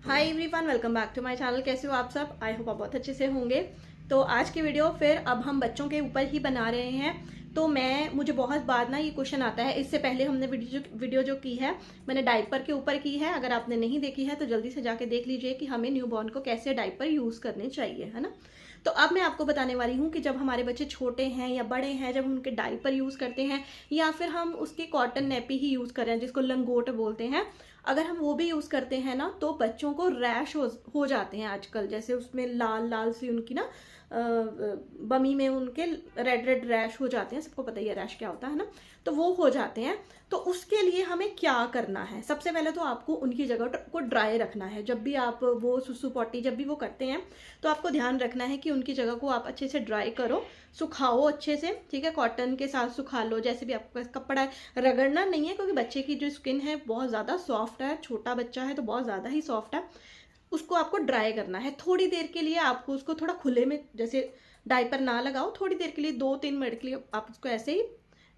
Hi everyone, welcome back to my channel. कैसे हो आप सब? आई होप आप बहुत अच्छे से होंगे। तो आज की वीडियो फिर अब हम बच्चों के ऊपर ही बना रहे हैं। तो मुझे बहुत बार ना ये क्वेश्चन आता है। इससे पहले हमने वीडियो जो की है मैंने डायपर के ऊपर की है। अगर आपने नहीं देखी है तो जल्दी से जाके देख लीजिए कि हमें न्यूबॉर्न को कैसे डायपर यूज़ करने चाहिए, है ना। तो अब मैं आपको बताने वाली हूँ कि जब हमारे बच्चे छोटे हैं या बड़े हैं, जब हम उनके डायपर यूज़ करते हैं या फिर हम उसकी कॉटन नेपी ही यूज़ कर रहे हैं जिसको लंगोट बोलते हैं, अगर हम वो भी यूज़ करते हैं ना तो बच्चों को रैश हो जाते हैं आजकल। जैसे उसमें लाल लाल सी उनकी ना बमी में उनके रेड रेड रैश हो जाते हैं। सबको पता ही है रैश क्या होता है ना। तो वो हो जाते हैं। तो उसके लिए हमें क्या करना है? सबसे पहले तो आपको उनकी जगह को ड्राई रखना है। जब भी आप वो सुसु पॉटी जब भी वो करते हैं तो आपको ध्यान रखना है कि उनकी जगह को आप अच्छे से ड्राई करो, सुखाओ अच्छे से, ठीक है। कॉटन के साथ सुखा लो, जैसे भी आपके पास कपड़ा है। रगड़ना नहीं है क्योंकि बच्चे की जो स्किन है बहुत ज़्यादा सॉफ्ट है, छोटा बच्चा है तो बहुत ज़्यादा ही सॉफ्ट है। उसको आपको ड्राई करना है थोड़ी देर के लिए। आपको उसको थोड़ा खुले में, जैसे डायपर ना लगाओ, थोड़ी देर के लिए 2-3 मिनट के लिए आप उसको ऐसे ही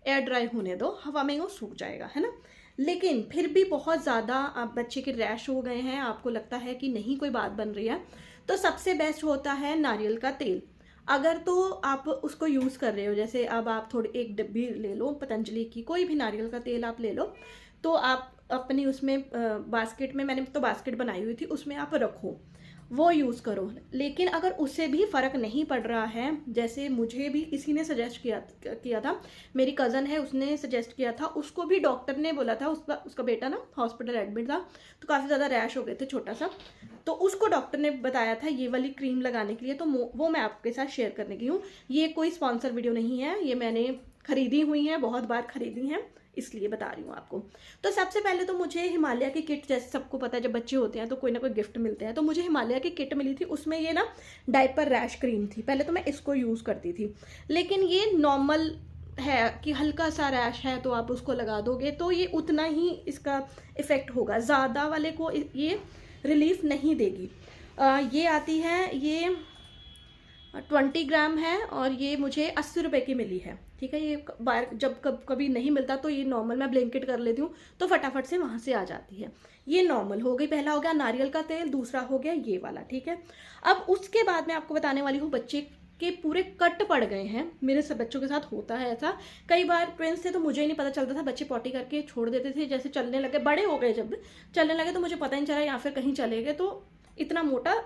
एयर ड्राई होने दो, हवा में वो सूख जाएगा, है ना। लेकिन फिर भी बहुत ज़्यादा आप बच्चे के रैश हो गए हैं, आपको लगता है कि नहीं कोई बात बन रही है, तो सबसे बेस्ट होता है नारियल का तेल। अगर तो आप उसको यूज़ कर रहे हो, जैसे अब आप थोड़ी एक डिब्बी ले लो पतंजलि की, कोई भी नारियल का तेल आप ले लो, तो आप अपनी उसमें बास्केट में, मैंने तो बास्केट बनाई हुई थी, उसमें आप रखो, वो यूज़ करो। लेकिन अगर उससे भी फ़र्क नहीं पड़ रहा है, जैसे मुझे भी किसी ने सजेस्ट किया था, मेरी कज़न है उसने सजेस्ट किया था, उसको भी डॉक्टर ने बोला था, उसका बेटा ना हॉस्पिटल एडमिट था तो काफ़ी ज़्यादा रैश हो गए थे, छोटा सा। तो उसको डॉक्टर ने बताया था ये वाली क्रीम लगाने के लिए, तो वो मैं आपके साथ शेयर करने की हूँ। ये कोई स्पॉन्सर वीडियो नहीं है, ये मैंने खरीदी हुई है, बहुत बार खरीदी हैं, इसलिए बता रही हूँ आपको। तो सबसे पहले तो मुझे हिमालय की किट, जैसे सबको पता है जब बच्चे होते हैं तो कोई ना कोई गिफ्ट मिलते हैं, तो मुझे हिमालय की किट मिली थी, उसमें ये ना डायपर रैश क्रीम थी। पहले तो मैं इसको यूज़ करती थी, लेकिन ये नॉर्मल है कि हल्का सा रैश है तो आप उसको लगा दोगे तो ये उतना ही इसका इफ़ेक्ट होगा, ज़्यादा वाले को ये रिलीफ नहीं देगी। ये आती है, ये 20 ग्राम है और ये मुझे 80 रुपये की मिली है, ठीक है। ये बाहर जब कभी नहीं मिलता तो ये नॉर्मल मैं ब्लैंकेट कर लेती हूँ तो फटाफट से वहाँ से आ जाती है। ये नॉर्मल हो गई, पहला हो गया नारियल का तेल, दूसरा हो गया ये वाला, ठीक है। अब उसके बाद मैं आपको बताने वाली हूँ, बच्चे के पूरे कट पड़ गए हैं, मेरे सब बच्चों के साथ होता है ऐसा। कई बार ट्विंस थे तो मुझे ही नहीं पता चलता था, बच्चे पॉटी करके छोड़ देते थे, जैसे चलने लगे, बड़े हो गए जब चलने लगे तो मुझे पता ही नहीं चला, या फिर कहीं चले गए तो इतना मोटा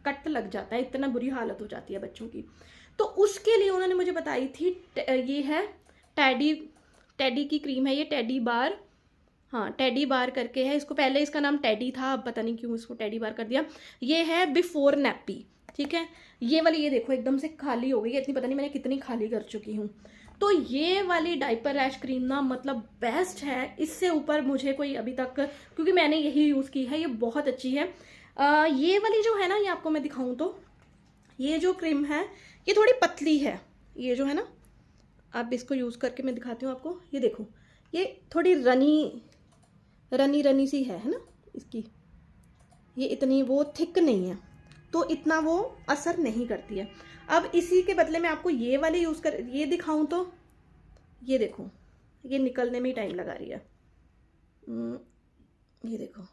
कट लग जाता है, इतना बुरी हालत हो जाती है बच्चों की। तो उसके लिए उन्होंने मुझे बताई थी, ये है टेडी की क्रीम है, ये टेडी बार, हाँ टेडी बार करके है। इसको पहले इसका नाम टेडी था, अब पता नहीं क्यों इसको टेडी बार कर दिया। ये है बिफोर नैप्पी, ठीक है। ये वाली, ये देखो एकदम से खाली हो गई है, इतनी पता नहीं मैंने कितनी खाली कर चुकी हूँ। तो ये वाली डायपर रैश क्रीम ना मतलब बेस्ट है, इससे ऊपर मुझे कोई अभी तक, क्योंकि मैंने यही यूज़ की है, ये बहुत अच्छी है। ये वाली जो है ना, ये आपको मैं दिखाऊं तो ये जो क्रीम है ये थोड़ी पतली है, ये जो है ना, आप इसको यूज़ करके मैं दिखाती हूँ आपको। ये देखो, ये थोड़ी रनी सी है ना इसकी, ये इतनी वो थिक नहीं है तो इतना वो असर नहीं करती है। अब इसी के बदले में आपको ये वाली यूज़ कर, ये दिखाऊं तो ये देखो, ये निकलने में ही टाइम लगा रही है। ये देखो,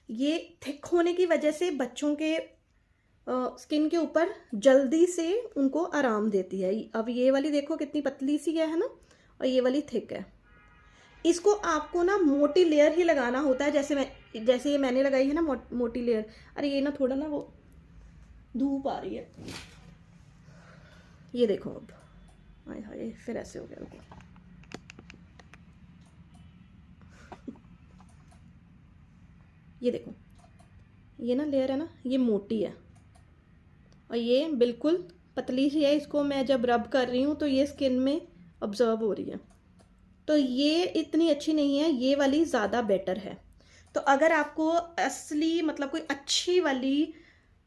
ये थिक होने की वजह से बच्चों के स्किन के ऊपर जल्दी से उनको आराम देती है। अब ये वाली देखो कितनी पतली सी है ना, और ये वाली थिक है। इसको आपको ना मोटी लेयर ही लगाना होता है, जैसे ये मैंने लगाई है ना मोटी लेयर। अरे ये ना थोड़ा ना वो धूप आ रही है, ये देखो, अब हाय हाय फिर ऐसे हो गया, रुको। ये देखो, ये ना लेयर है ना, ये मोटी है और ये बिल्कुल पतली सी है। इसको मैं जब रब कर रही हूँ तो ये स्किन में ऑब्जर्व हो रही है, तो ये इतनी अच्छी नहीं है, ये वाली ज़्यादा बेटर है। तो अगर आपको असली मतलब कोई अच्छी वाली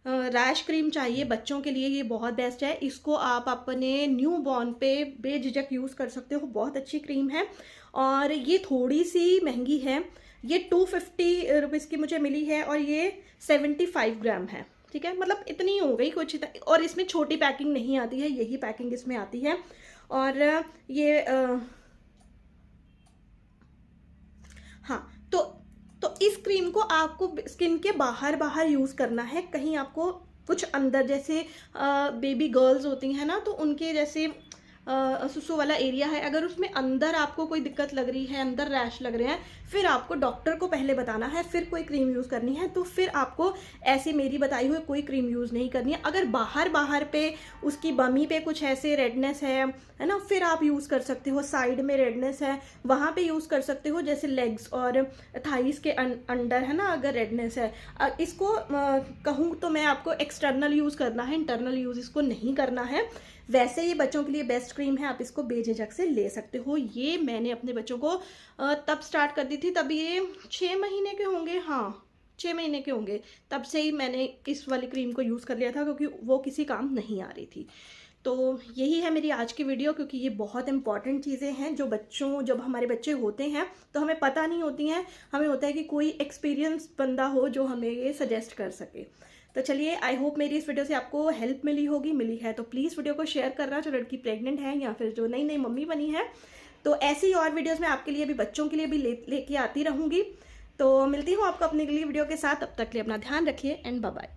रैश क्रीम चाहिए बच्चों के लिए, ये बहुत बेस्ट है। इसको आप अपने न्यू बॉर्न पे बेझिझक यूज़ कर सकते हो, बहुत अच्छी क्रीम है। और ये थोड़ी सी महंगी है, ये 250 रुपीज़ की मुझे मिली है और ये 75 ग्राम है, ठीक है। मतलब इतनी हो गई कुछ, और इसमें छोटी पैकिंग नहीं आती है, यही पैकिंग इसमें आती है। और ये हाँ, तो तो इस क्रीम को आपको स्किन के बाहर बाहर यूज़ करना है, कहीं आपको कुछ अंदर, जैसे बेबी गर्ल्स होती हैं ना, तो उनके जैसे सुसु वाला एरिया है, अगर उसमें अंदर आपको कोई दिक्कत लग रही है, अंदर रैश लग रहे हैं, फिर आपको डॉक्टर को पहले बताना है, फिर कोई क्रीम यूज़ करनी है। तो फिर आपको ऐसे मेरी बताई हुई कोई क्रीम यूज़ नहीं करनी है। अगर बाहर बाहर पे उसकी बमी पे कुछ ऐसे रेडनेस है ना, फिर आप यूज़ कर सकते हो। साइड में रेडनेस है, वहाँ पे यूज़ कर सकते हो, जैसे लेग्स और थाइस के अंडर है ना, अगर रेडनेस है। इसको कहूँ तो मैं आपको एक्सटर्नल यूज़ करना है, इंटरनल यूज़ इसको नहीं करना है। वैसे ये बच्चों के लिए बेस्ट क्रीम है, आप इसको बेझिझक से ले सकते हो। ये मैंने अपने बच्चों को तब स्टार्ट कर दी थी, तब ये 6 महीने के होंगे, हाँ 6 महीने के होंगे, तब से ही मैंने इस वाली क्रीम को यूज़ कर लिया था, क्योंकि वो किसी काम नहीं आ रही थी। तो यही है मेरी आज की वीडियो, क्योंकि ये बहुत इंपॉर्टेंट चीज़ें हैं जो जब हमारे बच्चे होते हैं तो हमें पता नहीं होती हैं, हमें होता है कि कोई एक्सपीरियंस बंदा हो जो हमें ये सजेस्ट कर सके। तो चलिए, आई होप मेरी इस वीडियो से आपको हेल्प मिली होगी। मिली है तो प्लीज़ वीडियो को शेयर करना, जो लड़की प्रेग्नेंट है या फिर जो नई नई मम्मी बनी है। तो ऐसी ही और वीडियोस मैं आपके लिए भी, बच्चों के लिए भी लेके आती रहूँगी। तो मिलती हूँ आपको अपने लिए वीडियो के साथ, तब तक के लिए अपना ध्यान रखिए एंड बाय बाय।